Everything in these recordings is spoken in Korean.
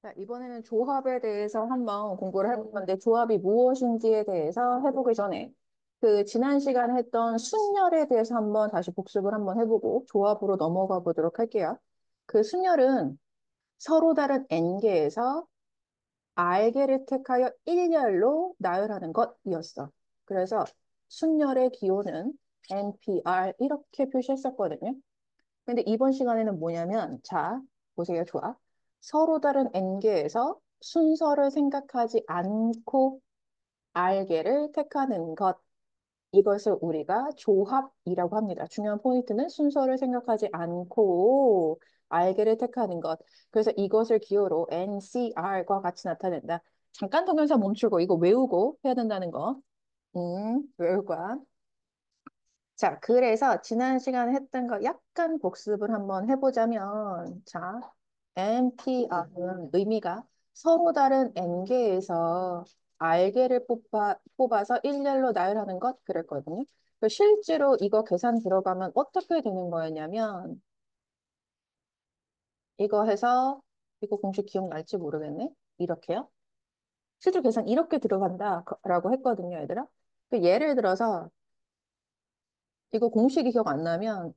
자, 이번에는 조합에 대해서 한번 공부를 해볼 건데, 조합이 무엇인지에 대해서 해보기 전에, 지난 시간에 했던 순열에 대해서 한번 다시 복습을 한번 해보고, 조합으로 넘어가 보도록 할게요. 그 순열은 서로 다른 n개에서 r개를 택하여 일렬로 나열하는 것이었어. 그래서 순열의 기호는 NPR 이렇게 표시했었거든요. 근데 이번 시간에는 뭐냐면, 자, 보세요, 좋아. 서로 다른 n개에서 순서를 생각하지 않고 r개를 택하는 것. 이것을 우리가 조합이라고 합니다. 중요한 포인트는 순서를 생각하지 않고 r개를 택하는 것. 그래서 이것을 기호로 NCR과 같이 나타낸다. 잠깐 동영상 멈추고 이거 외우고 해야 된다는 거. 외울 거야. 자, 그래서 지난 시간에 했던 거 약간 복습을 한번 해보자면, 자, NPR은 의미가 서로 다른 N개에서 R개를 뽑아서 일렬로 나열하는 것 그랬거든요. 실제로 이거 계산 들어가면 어떻게 되는 거였냐면, 이거 해서, 이거 공식 기억날지 모르겠네. 이렇게요. 실제로 계산 이렇게 들어간다라고 했거든요, 얘들아. 예를 들어서, 이거 공식이 기억 안 나면,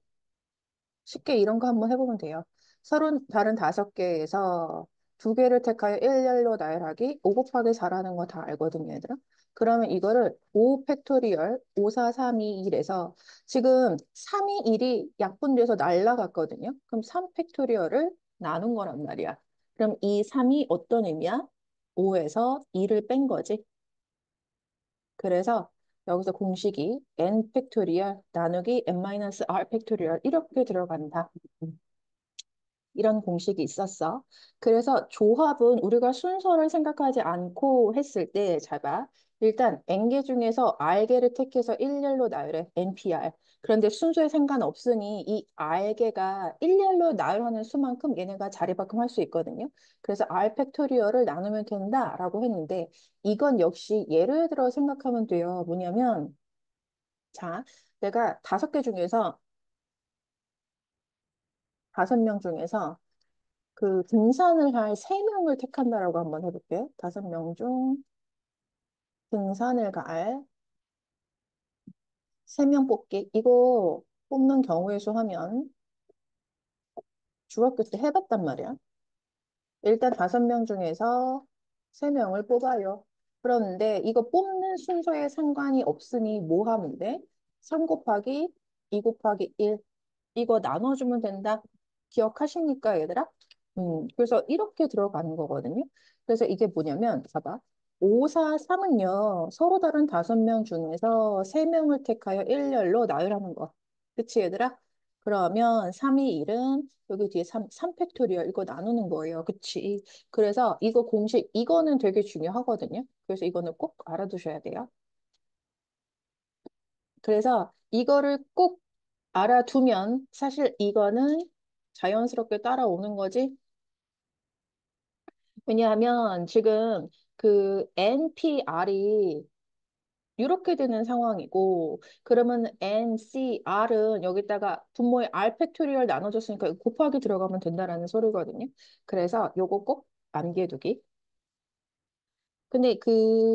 쉽게 이런 거 한번 해보면 돼요. 서로 다른 5개에서 2개를 택하여 일렬로 나열하기 5 곱하기 4라는 거 다 알거든요, 얘들아. 그러면 이거를 5 팩토리얼 5, 4, 3, 2, 1에서 지금 3, 2, 1이 약분돼서 날라갔거든요. 그럼 3 팩토리얼을 나눈 거란 말이야. 그럼 이 3이 어떤 의미야? 5에서 2를 뺀 거지. 그래서 여기서 공식이 n 팩토리얼 나누기 n-r 팩토리얼 이렇게 들어간다. 이런 공식이 있었어. 그래서 조합은 우리가 순서를 생각하지 않고 했을 때, 잘 봐. 일단 N개 중에서 R개를 택해서 일렬로 나열해. NPR. 그런데 순서에 상관없으니 이 R개가 일렬로 나열하는 수만큼 얘네가 자리바꿈할 수 있거든요. 그래서 R 팩토리얼을 나누면 된다라고 했는데 이건 역시 예를 들어 생각하면 돼요. 뭐냐면 자, 내가 5개 중에서 5명 중에서 등산을 할 3명을 택한다라고 한번 해볼게요. 5명 중 등산을 갈 3명 뽑기. 이거 뽑는 경우의 수 하면 중학교 때 해봤단 말이야. 일단 5명 중에서 3명을 뽑아요. 그런데 이거 뽑는 순서에 상관이 없으니 뭐 하면 돼? 3 곱하기 2 곱하기 1. 이거 나눠주면 된다. 기억하십니까, 얘들아? 그래서 이렇게 들어가는 거거든요. 그래서 이게 뭐냐면, 봐봐. 5, 4, 3은요, 서로 다른 5명 중에서 3명을 택하여 일렬로 나열하는 거. 그치, 얘들아? 그러면 3, 2, 1은 여기 뒤에 3 팩토리얼 이거 나누는 거예요. 그치? 그래서 이거 공식, 이거는 되게 중요하거든요. 그래서 이거는 꼭 알아두셔야 돼요. 그래서 이거를 꼭 알아두면 사실 이거는 자연스럽게 따라오는 거지. 왜냐하면 지금 NPR이 이렇게 되는 상황이고 그러면 NCR은 여기다가 분모의 R 팩토리얼 나눠줬으니까 이거 곱하기 들어가면 된다라는 소리거든요. 그래서 요거 꼭 암기해두기. 근데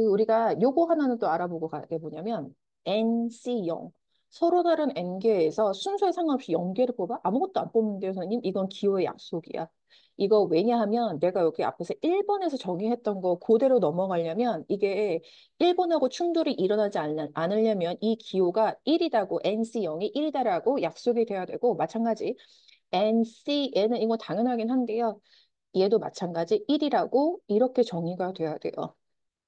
우리가 요거 하나는 또 알아보고 가게 뭐냐면 NC0 서로 다른 N개에서 순서에 상관없이 0개를 뽑아 아무것도 안 뽑는데요, 선생님. 이건 기호의 약속이야. 이거 왜냐하면 내가 여기 앞에서 1번에서 정의했던 거 그대로 넘어가려면 이게 1번하고 충돌이 일어나지 않으려면 이 기호가 1이라고 NC0이 1이다라고 약속이 돼야 되고 마찬가지 NC에는 이거 당연하긴 한데요. 얘도 마찬가지 1이라고 이렇게 정의가 돼야 돼요.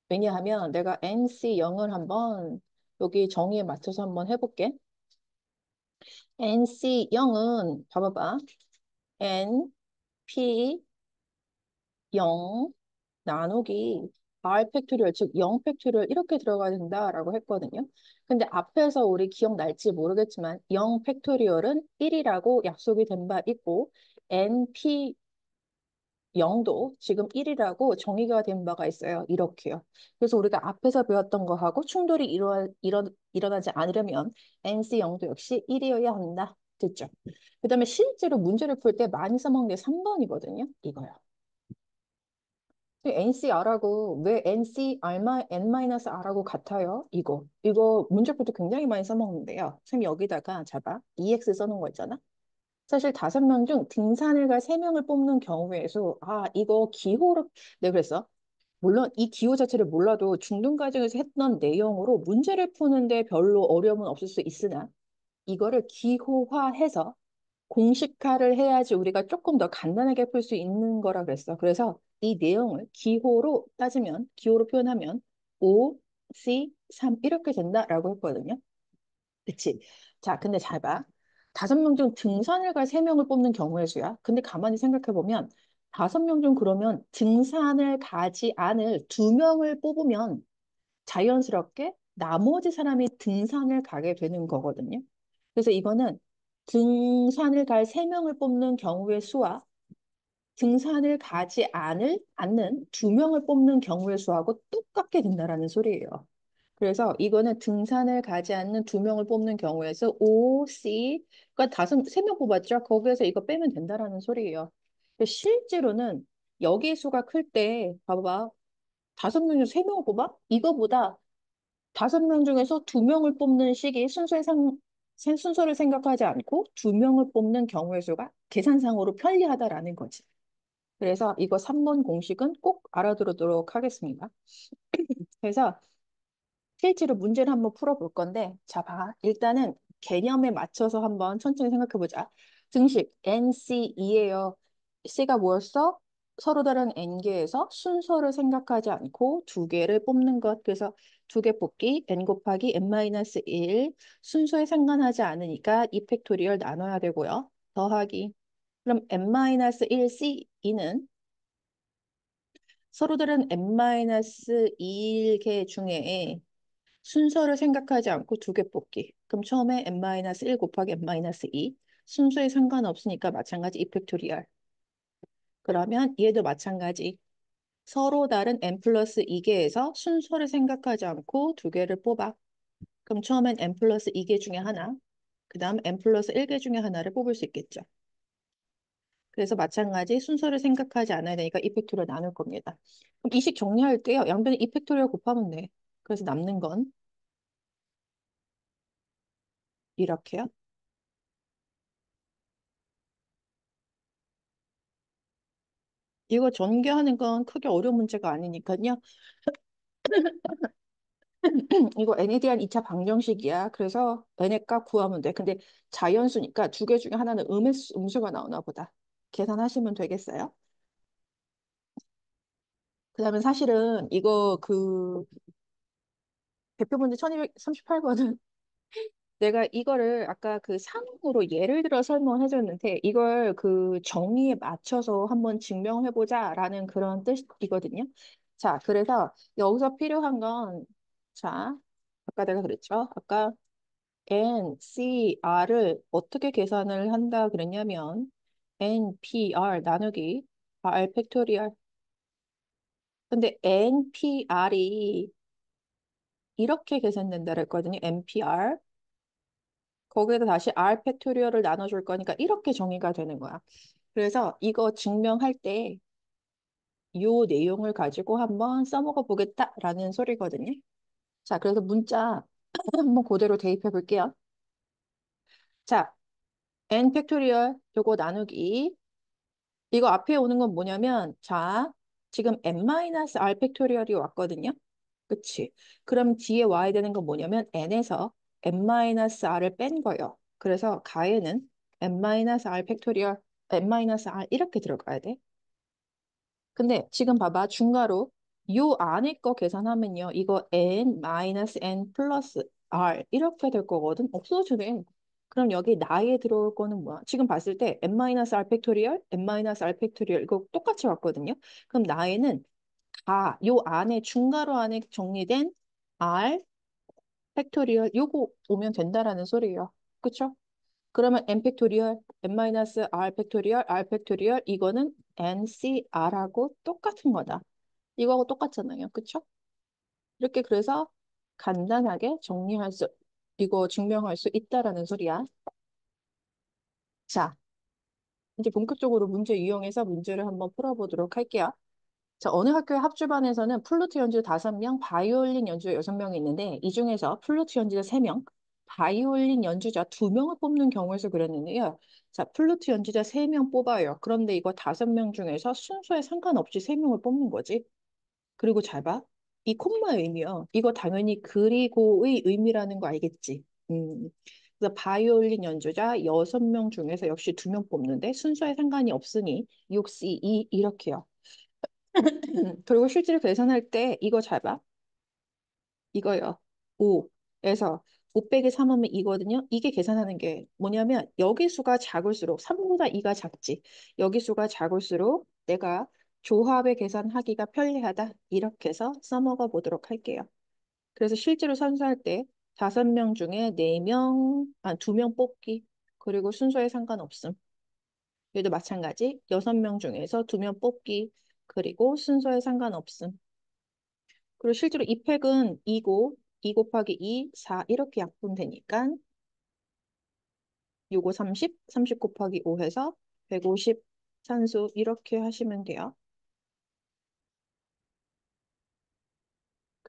왜냐하면 내가 NC0을 한번 여기 정의에 맞춰서 한번 해볼게. NC0은 봐봐봐. N, P, 0 나누기 R 팩토리얼, 즉 0 팩토리얼 이렇게 들어가야 된다라고 했거든요. 근데 앞에서 우리 기억날지 모르겠지만 0 팩토리얼은 1이라고 약속이 된 바 있고 NP 0도 지금 1이라고 정의가 된 바가 있어요. 이렇게요. 그래서 우리가 앞에서 배웠던 거하고 충돌이 일어나지 않으려면 NC 0도 역시 1이어야 한다. 됐죠? 그 다음에 실제로 문제를 풀 때 많이 써먹는 게 3번이거든요. 이거요. NCR하고 왜 N-R라고 같아요? 이거 문제풀도 굉장히 많이 써먹는데요. 선생님 여기다가 잡아. EX 써놓은 거 있잖아. 사실 5명 중 등산을 갈 3명을 뽑는 경우의 수. 이거 기호로, 내가 그랬어. 물론 이 기호 자체를 몰라도 중등 과정에서 했던 내용으로 문제를 푸는데 별로 어려움은 없을 수 있으나 이거를 기호화해서 공식화를 해야지 우리가 조금 더 간단하게 풀 수 있는 거라 그랬어. 그래서 이 내용을 기호로 따지면, 기호로 표현하면 5, C, 3 이렇게 된다라고 했거든요. 그치? 자, 근데 잘 봐. 5명 중 등산을 갈 3명을 뽑는 경우의 수야. 근데 가만히 생각해 보면 5명 중 그러면 등산을 가지 않을 2명을 뽑으면 자연스럽게 나머지 사람이 등산을 가게 되는 거거든요. 그래서 이거는 등산을 갈 3명을 뽑는 경우의 수와 등산을 가지 않는 2명을 뽑는 경우의 수하고 똑같게 된다라는 소리예요. 그래서 이거는 등산을 가지 않는 2명을 뽑는 경우에서 O, C, 그러니까 3명 뽑았죠? 거기에서 이거 빼면 된다라는 소리예요. 근데 실제로는 여기 수가 클 때, 봐봐. 5명 중 3명을 뽑아? 이거보다 5명 중에서 2명을 뽑는 식이 순서를 생각하지 않고 2명을 뽑는 경우의 수가 계산상으로 편리하다라는 거지. 그래서 이거 3번 공식은 꼭 알아두도록 하겠습니다. 그래서 실제로 문제를 한번 풀어볼 건데, 자, 봐. 일단은 개념에 맞춰서 한번 천천히 생각해보자. 등식 NC이에요. C가 뭐였어? 서로 다른 N개에서 순서를 생각하지 않고 2개를 뽑는 것. 그래서 2개 뽑기, N 곱하기 N-1. 순서에 상관하지 않으니까 이 팩토리얼 나눠야 되고요. 더하기. 그럼 N-1C는 서로 다른 N-2개 중에 순서를 생각하지 않고 2개 뽑기. 그럼 처음에 n-1 곱하기 n-2. 순서에 상관없으니까 마찬가지 이 팩토리얼. 그러면 얘도 마찬가지. 서로 다른 n 플러스 2개에서 순서를 생각하지 않고 2개를 뽑아. 그럼 처음엔 n 플러스 2개 중에 하나, 그 다음 n 플러스 1개 중에 하나를 뽑을 수 있겠죠. 그래서 마찬가지 순서를 생각하지 않아야 되니까 이 팩토리얼 나눌 겁니다. 그럼 이식 정리할게요. 양변에 이 팩토리얼 곱하면 돼. 그래서 남는 건 이렇게요. 이거 전개하는 건 크게 어려운 문제가 아니니까요. 이거 n에 대한 2차 방정식이야. 그래서 n의 값 구하면 돼. 근데 자연수니까 2개 중에 하나는 음수가 나오나 보다. 계산하시면 되겠어요. 그다음에 사실은 이거 그 대표 문제 1238번은 내가 이거를 아까 그 상으로 예를 들어 설명해 줬는데 이걸 그 정의에 맞춰서 한번 증명해보자라는 그런 뜻이거든요. 자, 그래서 여기서 필요한 건 자, 아까 내가 그랬죠. 아까 NCR을 어떻게 계산을 한다 그랬냐면 NPR 나누기 R 팩토리얼. 근데 NPR이 이렇게 계산된다 그랬거든요. NPR. 거기에다 다시 R 팩토리얼을 나눠줄 거니까 이렇게 정의가 되는 거야. 그래서 이거 증명할 때 이 내용을 가지고 한번 써먹어 보겠다라는 소리거든요. 자, 그래서 문자 한번 그대로 대입해 볼게요. 자, n 팩토리얼 요거 나누기 이거 앞에 오는 건 뭐냐면 자, 지금 n-r 팩토리얼이 왔거든요. 그치? 그럼 뒤에 와야 되는 건 뭐냐면 n에서 n-r을 뺀 거예요. 그래서 가에는 n-r 팩토리얼 n-r 이렇게 들어가야 돼. 근데 지금 봐봐. 중괄호 요 안에 거 계산하면요. 이거 n 플러스 r 이렇게 될 거거든. 없어지네. 그럼 여기 나에 들어올 거는 뭐야? 지금 봤을 때 n-r 팩토리얼, n-r 팩토리얼 이거 똑같이 왔거든요. 그럼 나에는 요 안에 중괄호 안에 정리된 r 팩토리얼 요거 오면 된다라는 소리예요. 그쵸? 그러면 n 팩토리얼, n-r 팩토리얼, r 팩토리얼 이거는 ncr하고 똑같은 거다. 이거하고 똑같잖아요. 그쵸? 이렇게 그래서 간단하게 이거 증명할 수 있다라는 소리야. 자, 이제 본격적으로 문제 이용해서 문제를 한번 풀어보도록 할게요. 자, 어느 학교의 합주반에서는 플루트 연주 5명, 바이올린 연주자 6명이 있는데 이 중에서 플루트 연주자 3명, 바이올린 연주자 2명을 뽑는 경우에서 그랬는데요. 자, 플루트 연주자 3명 뽑아요. 그런데 이거 5명 중에서 순서에 상관없이 3명을 뽑는 거지. 그리고 잘 봐. 이 콤마의 의미요. 이거 당연히 그리고의 의미라는 거 알겠지? 그래서 바이올린 연주자 6명 중에서 역시 2명 뽑는데 순서에 상관이 없으니 6, C, 2 이렇게요. 그리고 실제로 계산할 때 이거 잘 봐. 이거요. 5에서 5 빼기 3 하면 이거든요. 이게 계산하는 게 뭐냐면 여기 수가 작을수록 3보다 2가 작지. 여기 수가 작을수록 내가 조합의 계산하기가 편리하다. 이렇게 해서 써먹어 보도록 할게요. 그래서 실제로 선수할 때 5명 중에 4명, 2명 뽑기. 그리고 순서에 상관없음. 얘도 마찬가지. 6명 중에서 2명 뽑기. 그리고 순서에 상관없음. 그리고 실제로 이 팩은 2고 2 곱하기 2, 4 이렇게 약분되니까 요거 30, 30 곱하기 5 해서 150 산수 이렇게 하시면 돼요.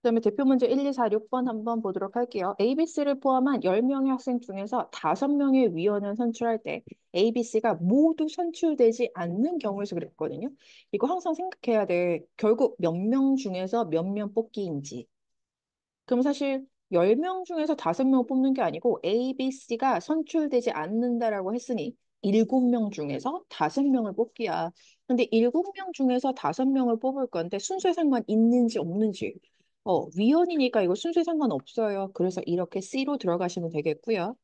그다음에 대표 문제 1, 2, 4, 6번 한번 보도록 할게요. ABC를 포함한 10명의 학생 중에서 5명의 위원을 선출할 때 ABC가 모두 선출되지 않는 경우에서 그랬거든요. 이거 항상 생각해야 돼. 결국 몇 명 중에서 몇 명 뽑기인지. 그럼 사실 10명 중에서 5명 뽑는 게 아니고 A, B, C가 선출되지 않는다라고 했으니 7명 중에서 5명을 뽑기야. 근데 7명 중에서 5명을 뽑을 건데 순서에 상관 있는지 없는지. 위원이니까 이거 순서에 상관 없어요. 그래서 이렇게 C로 들어가시면 되겠고요.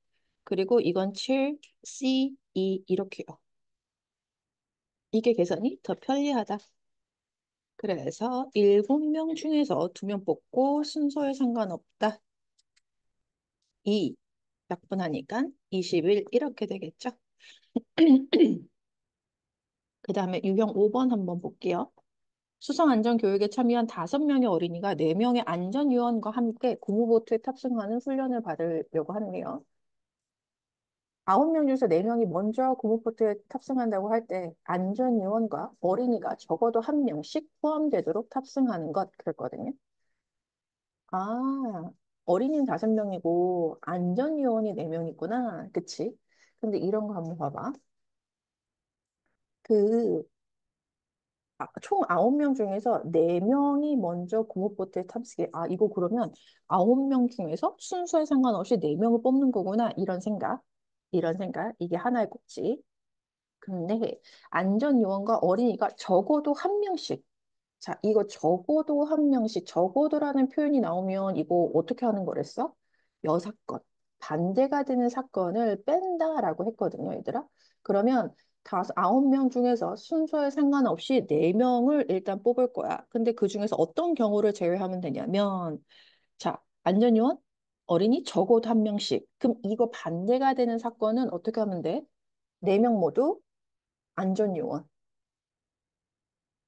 그리고 이건 7, C, 2 이렇게요. 이게 계산이 더 편리하다. 그래서 7명 중에서 2명 뽑고 순서에 상관없다. 2 약분하니까 21 이렇게 되겠죠. 그 다음에 유형 5번 한번 볼게요. 수성안전교육에 참여한 5명의 어린이가 4명의 안전요원과 함께 고무보트에 탑승하는 훈련을 받으려고 하는데요. 9명 중에서 4명이 먼저 고무보트에 탑승한다고 할 때 안전요원과 어린이가 적어도 1명씩 포함되도록 탑승하는 것 그랬거든요. 아, 어린이는 5명이고 안전요원이 4명이구나. 그치? 근데 이런 거 한번 봐봐. 그 총 9명 중에서 4명이 먼저 고무보트에 탑승해. 아, 이거 그러면 9명 중에서 순서에 상관없이 4명을 뽑는 거구나. 이런 생각. 이런 생각. 이게 하나의 꼭지. 근데 안전요원과 어린이가 적어도 1명씩. 자, 이거 적어도 1명씩. 적어도라는 표현이 나오면 이거 어떻게 하는 거랬어? 여사건. 반대가 되는 사건을 뺀다라고 했거든요, 얘들아. 그러면 9명 중에서 순서에 상관없이 4명을 일단 뽑을 거야. 근데 그 중에서 어떤 경우를 제외하면 되냐면, 자, 안전요원, 어린이 적어도 1명씩. 그럼 이거 반대가 되는 사건은 어떻게 하면 돼? 4명 모두 안전요원.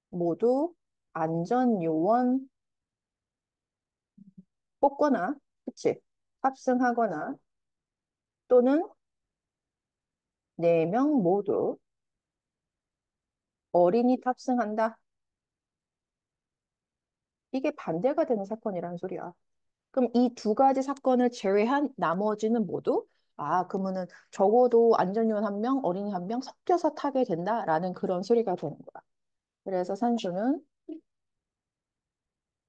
모두 안전요원 뽑거나, 그치? 탑승하거나 또는 4명 모두 어린이 탑승한다. 이게 반대가 되는 사건이라는 소리야. 그럼 이 2가지 사건을 제외한 나머지는 모두 그러면은 적어도 안전요원 1명, 어린이 1명 섞여서 타게 된다라는 그런 소리가 되는 거야. 그래서 산수는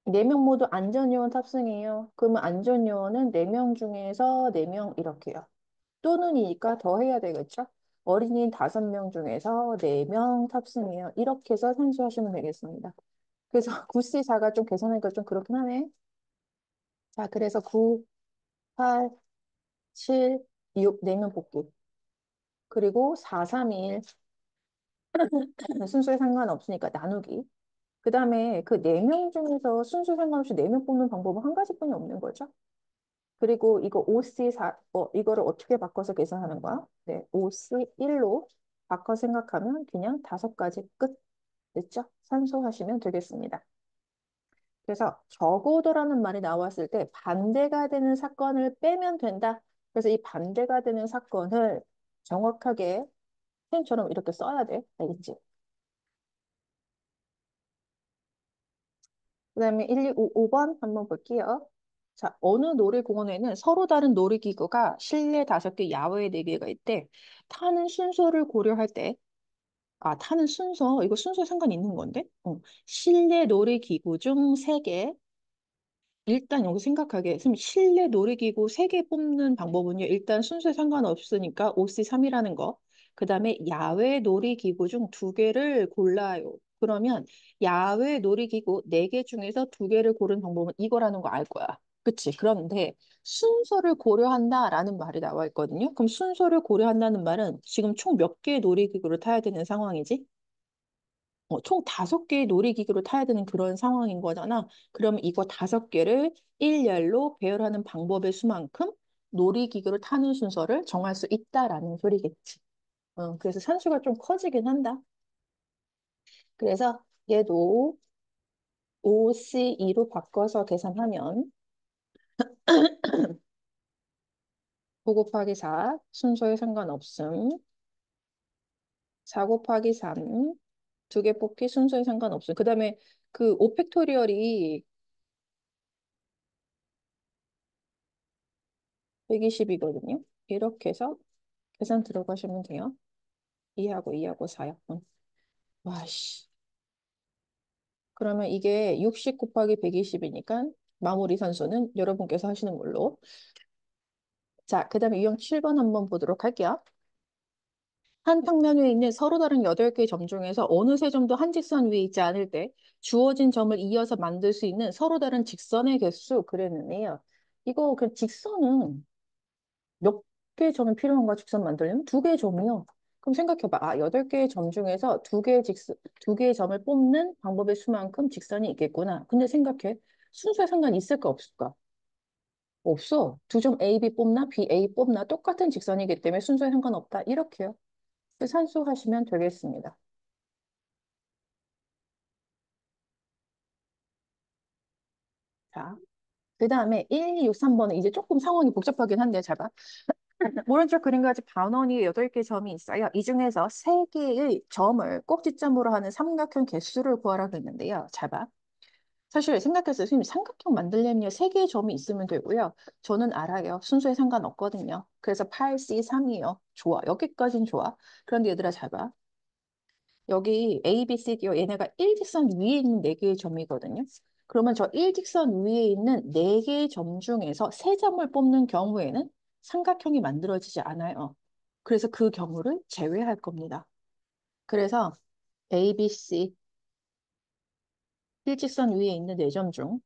4명 모두 안전요원 탑승이에요. 그러면 안전요원은 4명 중에서 4명 이렇게요. 또는이니까 더 해야 되겠죠? 어린이 5명 중에서 4명 탑승이에요. 이렇게 해서 산수하시면 되겠습니다. 그래서 9C4가 좀 계산하기가 좀 그렇긴 하네. 자, 그래서 9, 8, 7, 6, 4명 뽑기. 그리고 4, 3, 1 순서에 상관없으니까 나누기. 그 다음에 그 4명 중에서 순서 상관없이 4명 뽑는 방법은 한 가지뿐이 없는 거죠. 그리고 이거 5C4, 이거를 어떻게 바꿔서 계산하는 거야? 네, 5C1로 바꿔 생각하면 그냥 5가지 끝. 됐죠? 산수하시면 되겠습니다. 그래서 적어도라는 말이 나왔을 때 반대가 되는 사건을 빼면 된다. 그래서 이 반대가 되는 사건을 정확하게 펜처럼 이렇게 써야 돼. 알겠지? 그다음에 1, 2, 5번 한번 볼게요. 자, 어느 놀이공원에는 서로 다른 놀이기구가 실내 5개, 야외 4개가 있대. 타는 순서를 고려할 때, 타는 순서, 이거 순서 상관 있는 건데? 실내 놀이기구 중 3개, 일단 여기 생각하게, 선생님 실내 놀이기구 3개 뽑는 방법은요. 일단 순서에 상관없으니까 5C3이라는 거. 그 다음에 야외 놀이기구 중 2개를 골라요. 그러면 야외 놀이기구 4개 중에서 2개를 고른 방법은 이거라는 거 알 거야. 그치? 그런데 순서를 고려한다라는 말이 나와 있거든요. 그럼 순서를 고려한다는 말은 지금 총 몇 개의 놀이기구를 타야 되는 상황이지? 총 5개의 놀이기구를 타야 되는 그런 상황인 거잖아. 그러면 이거 5개를 일렬로 배열하는 방법의 수만큼 놀이기구를 타는 순서를 정할 수 있다라는 소리겠지. 그래서 산수가 좀 커지긴 한다. 그래서 얘도 5C2로 바꿔서 계산하면 5 곱하기 4 순서에 상관없음. 4 곱하기 3 2개 뽑기 순서에 상관없음. 그 다음에 그 5팩토리얼이 120이거든요. 이렇게 해서 계산 들어가시면 돼요. 2하고 2하고 4요. 와씨. 그러면 이게 60 곱하기 120이니까 마무리 산수는 여러분께서 하시는 걸로. 자, 그 다음에 유형 7번 한번 보도록 할게요. 한 평면 위에 있는 서로 다른 8개의 점 중에서 어느 세 점도 한 직선 위에 있지 않을 때 주어진 점을 이어서 만들 수 있는 서로 다른 직선의 개수 그랬는데요. 이거 그 직선은 몇 개의 점이 필요한가 직선 만들려면 2개의 점이요. 그럼 생각해봐. 8개의 점 중에서 2개의 점을 뽑는 방법의 수만큼 직선이 있겠구나. 근데 생각해. 순서에 상관 있을까 없을까? 없어. 2점 A, B 뽑나 B, A 뽑나 똑같은 직선이기 때문에 순서에 상관없다. 이렇게요. 산수하시면 되겠습니다. 자, 그 다음에 1, 2, 6, 3번은 이제 조금 상황이 복잡하긴 한데 잘 봐. 오른쪽 그림 가지 반원이 8개 점이 있어요. 이 중에서 3개의 점을 꼭지점으로 하는 삼각형 개수를 구하라고 했는데요. 잘 봐. 사실 생각했어요. 선생님, 삼각형 만들려면 3개의 점이 있으면 되고요. 저는 알아요. 순서에 상관없거든요. 그래서 8C3이요. 좋아. 여기까진 좋아. 그런데 얘들아 잘 봐. 여기 A, B, C, D요. 얘네가 일직선 위에 있는 4개의 점이거든요. 그러면 저 일직선 위에 있는 4개의 점 중에서 3점을 뽑는 경우에는 삼각형이 만들어지지 않아요. 그래서 그 경우를 제외할 겁니다. 그래서 A, B, C 일직선 위에 있는 4점 중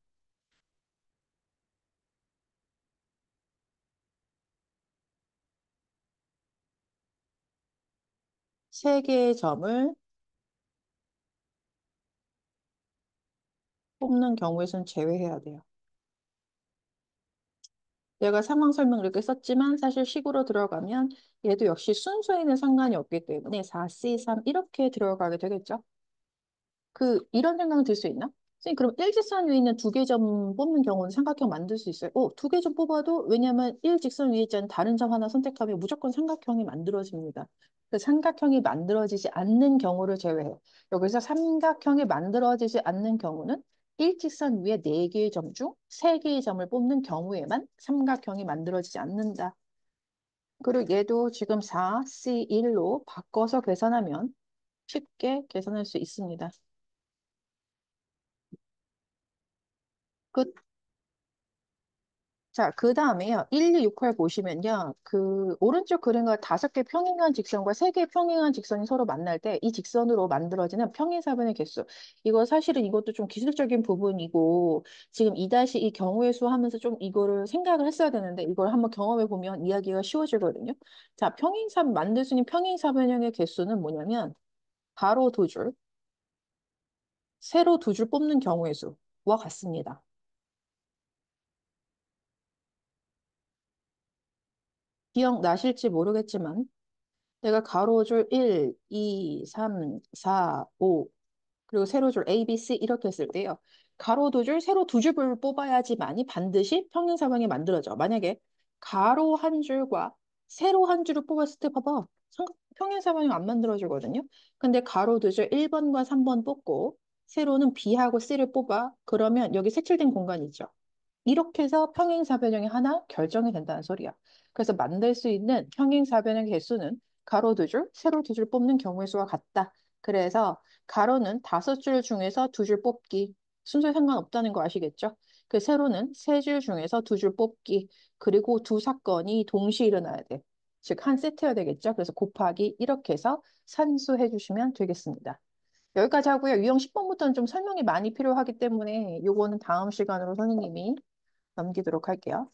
3개의 점을 뽑는 경우에선 제외해야 돼요. 내가 상황 설명 이렇게 썼지만 사실 식으로 들어가면 얘도 역시 순서에는 상관이 없기 때문에 4C3 이렇게 들어가게 되겠죠. 이런 생각은 들 수 있나? 선생님, 그럼 일직선 위에 있는 2개 점 뽑는 경우는 삼각형 만들 수 있어요? 2개 점 뽑아도 왜냐하면 일직선 위에 있지 않은 다른 점 하나 선택하면 무조건 삼각형이 만들어집니다. 그 삼각형이 만들어지지 않는 경우를 제외해요. 여기서 삼각형이 만들어지지 않는 경우는 일직선 위에 4개의 점 중 3개의 점을 뽑는 경우에만 삼각형이 만들어지지 않는다. 그리고 얘도 지금 4C1로 바꿔서 계산하면 쉽게 계산할 수 있습니다. 끝. 자, 그 다음에요. 1, 2, 6회 보시면요. 오른쪽 그림과 5개 평행한 직선과 3개 평행한 직선이 서로 만날 때 이 직선으로 만들어지는 평행사변의 개수. 이거 사실은 이것도 좀 기술적인 부분이고 지금 2-2 경우의 수 하면서 좀 이거를 생각을 했어야 되는데 이걸 한번 경험해 보면 이야기가 쉬워지거든요. 자, 만들 수 있는 평행사변형의 개수는 뭐냐면 가로 2줄, 세로 2줄 뽑는 경우의 수와 같습니다. 기억나실지 모르겠지만 내가 가로줄 1, 2, 3, 4, 5 그리고 세로줄 A, B, C 이렇게 했을 때요. 가로 2줄, 세로 2줄을 뽑아야지만이 반드시 평행사변이 만들어져. 만약에 가로 한 줄과 세로 한 줄을 뽑았을 때 봐봐. 평행사변이 안 만들어지거든요. 근데 가로 2줄 1번과 3번 뽑고 세로는 B하고 C를 뽑아. 그러면 여기 색칠된 공간이 있죠. 이렇게 해서 평행사변형이 하나 결정이 된다는 소리야. 그래서 만들 수 있는 평행사변형 개수는 가로 두 줄, 세로 두 줄 뽑는 경우의 수와 같다. 그래서 가로는 다섯 줄 중에서 두 줄 뽑기. 순서에 상관없다는 거 아시겠죠? 그 세로는 세 줄 중에서 두 줄 뽑기. 그리고 두 사건이 동시에 일어나야 돼. 즉, 한 세트여야 되겠죠? 그래서 곱하기 이렇게 해서 산수해 주시면 되겠습니다. 여기까지 하고요. 유형 10번부터는 좀 설명이 많이 필요하기 때문에 요거는 다음 시간으로 선생님이 넘기도록 할게요.